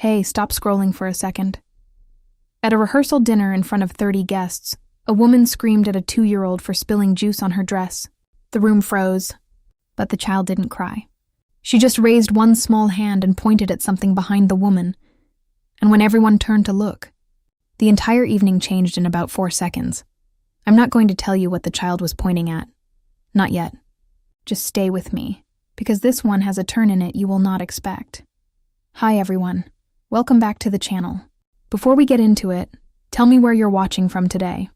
Hey, stop scrolling for a second. At a rehearsal dinner in front of 30 guests, a woman screamed at a 2-year-old for spilling juice on her dress. The room froze, but the child didn't cry. She just raised one small hand and pointed at something behind the woman, and when everyone turned to look, the entire evening changed in about 4 seconds. I'm not going to tell you what the child was pointing at. Not yet. Just stay with me, because this one has a turn in it you will not expect. Hi everyone. Welcome back to the channel. Before we get into it, tell me where you're watching from today.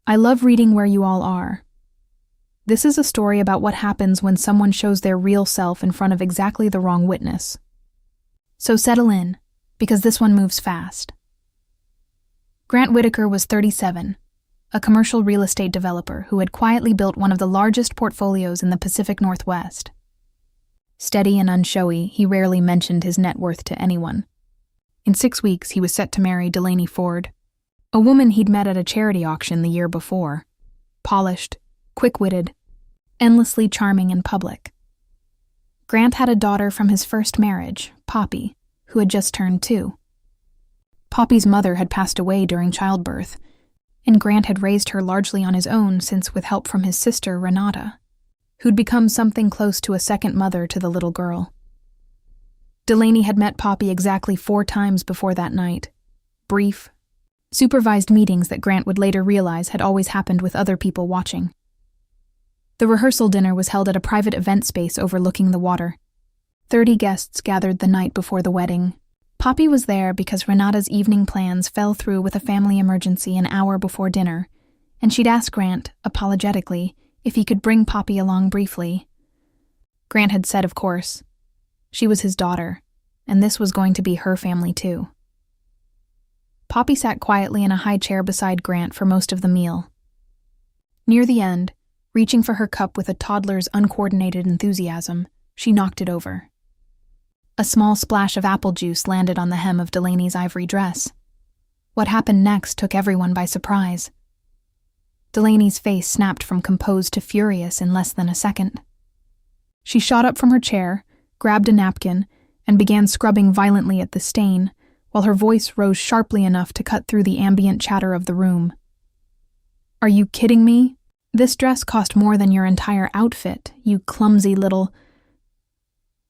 I love reading where you all are. This is a story about what happens when someone shows their real self in front of exactly the wrong witness. So settle in, because this one moves fast. Grant Whitaker was 37, a commercial real estate developer who had quietly built one of the largest portfolios in the Pacific Northwest. Steady and unshowy, he rarely mentioned his net worth to anyone. In 6 weeks, he was set to marry Delaney Ford, a woman he'd met at a charity auction the year before. Polished, quick-witted, endlessly charming in public. Grant had a daughter from his first marriage, Poppy, who had just turned 2. Poppy's mother had passed away during childbirth, and Grant had raised her largely on his own since with help from his sister, Renata, who'd become something close to a second mother to the little girl. Delaney had met Poppy exactly 4 times before that night. Brief, supervised meetings that Grant would later realize had always happened with other people watching. The rehearsal dinner was held at a private event space overlooking the water. 30 guests gathered the night before the wedding. Poppy was there because Renata's evening plans fell through with a family emergency an hour before dinner, and she'd asked Grant, apologetically, if he could bring Poppy along briefly. Grant had said, of course. She was his daughter, and this was going to be her family too. Poppy sat quietly in a high chair beside Grant for most of the meal. Near the end, reaching for her cup with a toddler's uncoordinated enthusiasm, she knocked it over. A small splash of apple juice landed on the hem of Delaney's ivory dress. What happened next took everyone by surprise. Delaney's face snapped from composed to furious in less than a second. She shot up from her chair, grabbed a napkin, and began scrubbing violently at the stain, while her voice rose sharply enough to cut through the ambient chatter of the room. Are you kidding me? This dress cost more than your entire outfit, you clumsy little...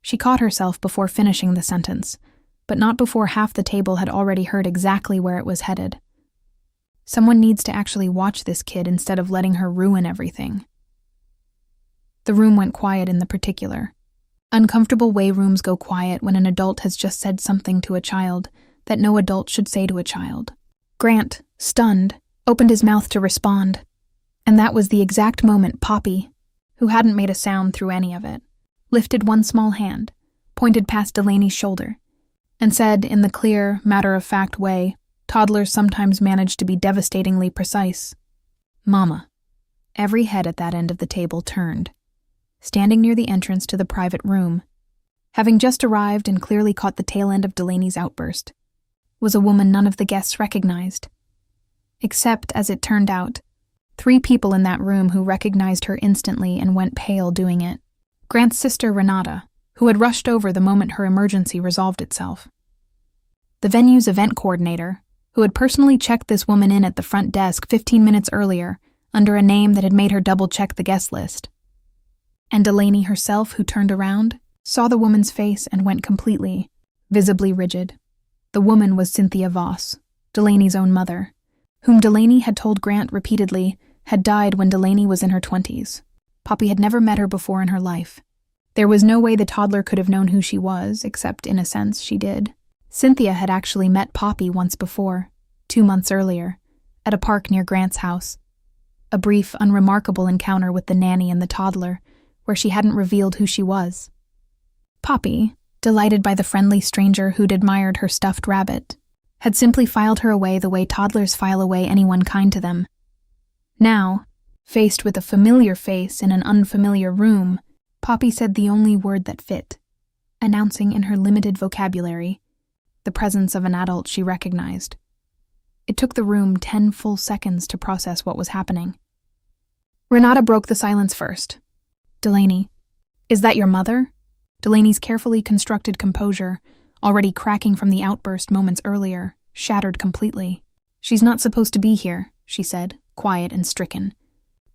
She caught herself before finishing the sentence, but not before half the table had already heard exactly where it was headed. Someone needs to actually watch this kid instead of letting her ruin everything. The room went quiet in the particular. Uncomfortable way rooms go quiet when an adult has just said something to a child that no adult should say to a child. Grant, stunned, opened his mouth to respond, and that was the exact moment Poppy, who hadn't made a sound through any of it, lifted one small hand, pointed past Delaney's shoulder, and said in the clear, matter-of-fact way toddlers sometimes manage to be devastatingly precise, "Mama." Every head at that end of the table turned. Standing near the entrance to the private room, having just arrived and clearly caught the tail end of Delaney's outburst, was a woman none of the guests recognized. Except, as it turned out, 3 people in that room who recognized her instantly and went pale doing it. Grant's sister Renata, who had rushed over the moment her emergency resolved itself. The venue's event coordinator, who had personally checked this woman in at the front desk 15 minutes earlier under a name that had made her double-check the guest list. And Delaney herself, who turned around, saw the woman's face and went completely, visibly rigid. The woman was Cynthia Voss, Delaney's own mother, whom Delaney had told Grant repeatedly had died when Delaney was in her 20s. Poppy had never met her before in her life. There was no way the toddler could have known who she was, except in a sense she did. Cynthia had actually met Poppy once before, 2 months earlier, at a park near Grant's house. A brief, unremarkable encounter with the nanny and the toddler, where she hadn't revealed who she was. Poppy, delighted by the friendly stranger who'd admired her stuffed rabbit, had simply filed her away the way toddlers file away anyone kind to them. Now, faced with a familiar face in an unfamiliar room, Poppy said the only word that fit, announcing in her limited vocabulary the presence of an adult she recognized. It took the room 10 full seconds to process what was happening. Renata broke the silence first. "Delaney, is that your mother?" Delaney's carefully constructed composure, already cracking from the outburst moments earlier, shattered completely. "She's not supposed to be here," she said, quiet and stricken.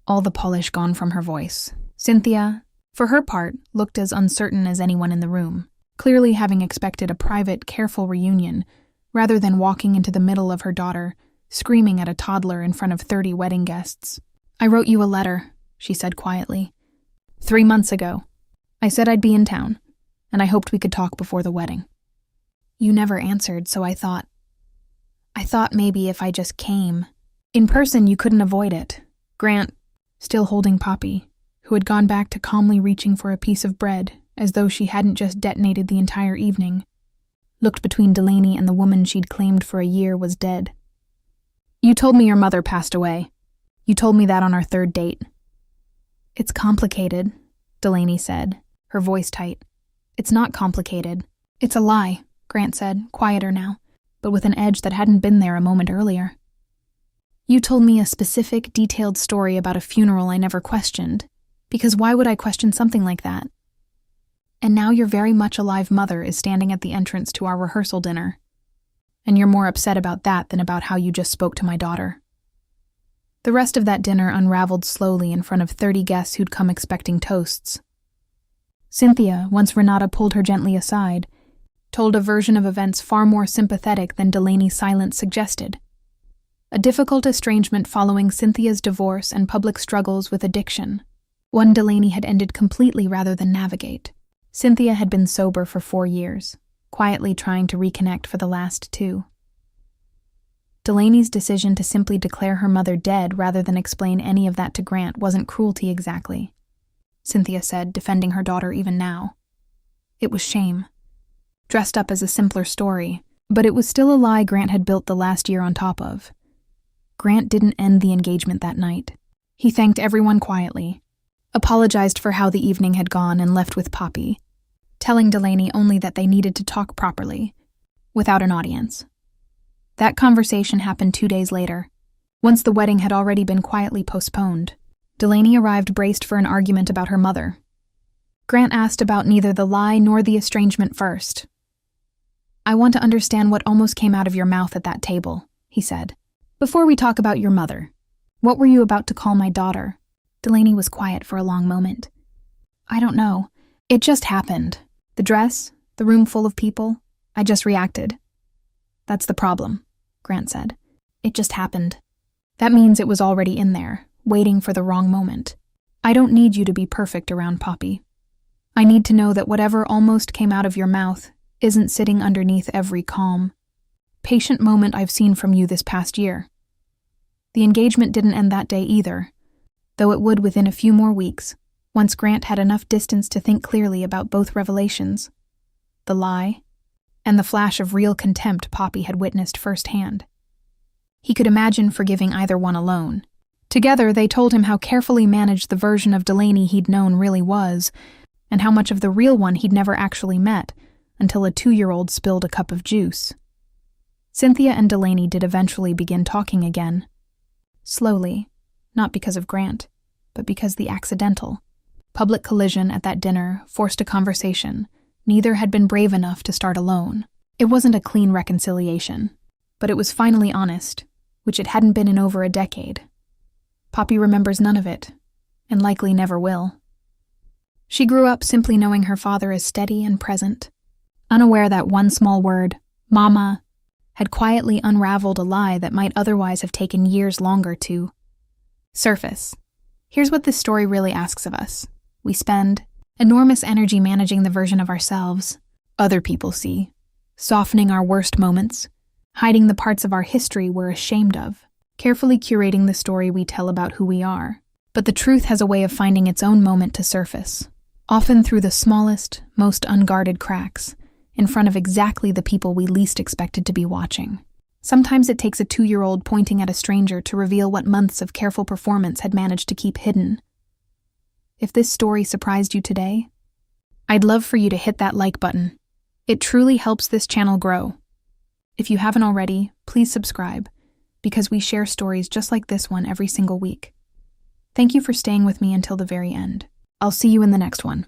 All the polish gone from her voice. Cynthia, for her part, looked as uncertain as anyone in the room, clearly having expected a private, careful reunion, rather than walking into the middle of her daughter, screaming at a toddler in front of 30 wedding guests. "I wrote you a letter," she said quietly. 3 months ago. I said I'd be in town, and I hoped we could talk before the wedding. You never answered, so I thought maybe if I just came. In person, you couldn't avoid it." Grant, still holding Poppy, who had gone back to calmly reaching for a piece of bread, as though she hadn't just detonated the entire evening, looked between Delaney and the woman she'd claimed for a year was dead. "You told me your mother passed away. You told me that on our 3rd date." "It's complicated," Delaney said, her voice tight. "It's not complicated. It's a lie," Grant said, quieter now, but with an edge that hadn't been there a moment earlier. "You told me a specific, detailed story about a funeral I never questioned, because why would I question something like that? And now your very much alive mother is standing at the entrance to our rehearsal dinner, and you're more upset about that than about how you just spoke to my daughter." The rest of that dinner unraveled slowly in front of 30 guests who'd come expecting toasts. Cynthia, once Renata pulled her gently aside, told a version of events far more sympathetic than Delaney's silence suggested. A difficult estrangement following Cynthia's divorce and public struggles with addiction. One Delaney had ended completely rather than navigate. Cynthia had been sober for 4 years, quietly trying to reconnect for the last 2. Delaney's decision to simply declare her mother dead rather than explain any of that to Grant wasn't cruelty exactly, Cynthia said, defending her daughter even now. It was shame. Dressed up as a simpler story, but it was still a lie Grant had built the last year on top of. Grant didn't end the engagement that night. He thanked everyone quietly, apologized for how the evening had gone, and left with Poppy, telling Delaney only that they needed to talk properly, without an audience. That conversation happened 2 days later. Once the wedding had already been quietly postponed, Delaney arrived braced for an argument about her mother. Grant asked about neither the lie nor the estrangement first. "I want to understand what almost came out of your mouth at that table," he said. "Before we talk about your mother, what were you about to call my daughter?" Delaney was quiet for a long moment. "I don't know. It just happened. The dress, the room full of people, I just reacted." "That's the problem," Grant said. "It just happened. That means it was already in there, waiting for the wrong moment. I don't need you to be perfect around Poppy. I need to know that whatever almost came out of your mouth isn't sitting underneath every calm, patient moment I've seen from you this past year." The engagement didn't end that day either, though it would within a few more weeks, once Grant had enough distance to think clearly about both revelations, the lie and the flash of real contempt Poppy had witnessed firsthand. He could imagine forgiving either one alone. Together, they told him how carefully managed the version of Delaney he'd known really was, and how much of the real one he'd never actually met, until a 2-year-old spilled a cup of juice. Cynthia and Delaney did eventually begin talking again. Slowly, not because of Grant, but because the accidental, public collision at that dinner forced a conversation neither had been brave enough to start alone. It wasn't a clean reconciliation, but it was finally honest, which it hadn't been in over a decade. Poppy remembers none of it, and likely never will. She grew up simply knowing her father as steady and present, unaware that one small word, Mama, had quietly unraveled a lie that might otherwise have taken years longer to surface. Here's what this story really asks of us. We spend enormous energy managing the version of ourselves other people see, softening our worst moments, hiding the parts of our history we're ashamed of, carefully curating the story we tell about who we are. But the truth has a way of finding its own moment to surface, often through the smallest, most unguarded cracks, in front of exactly the people we least expected to be watching. Sometimes it takes a 2-year-old pointing at a stranger to reveal what months of careful performance had managed to keep hidden. If this story surprised you today, I'd love for you to hit that like button. It truly helps this channel grow. If you haven't already, please subscribe, because we share stories just like this one every single week. Thank you for staying with me until the very end. I'll see you in the next one.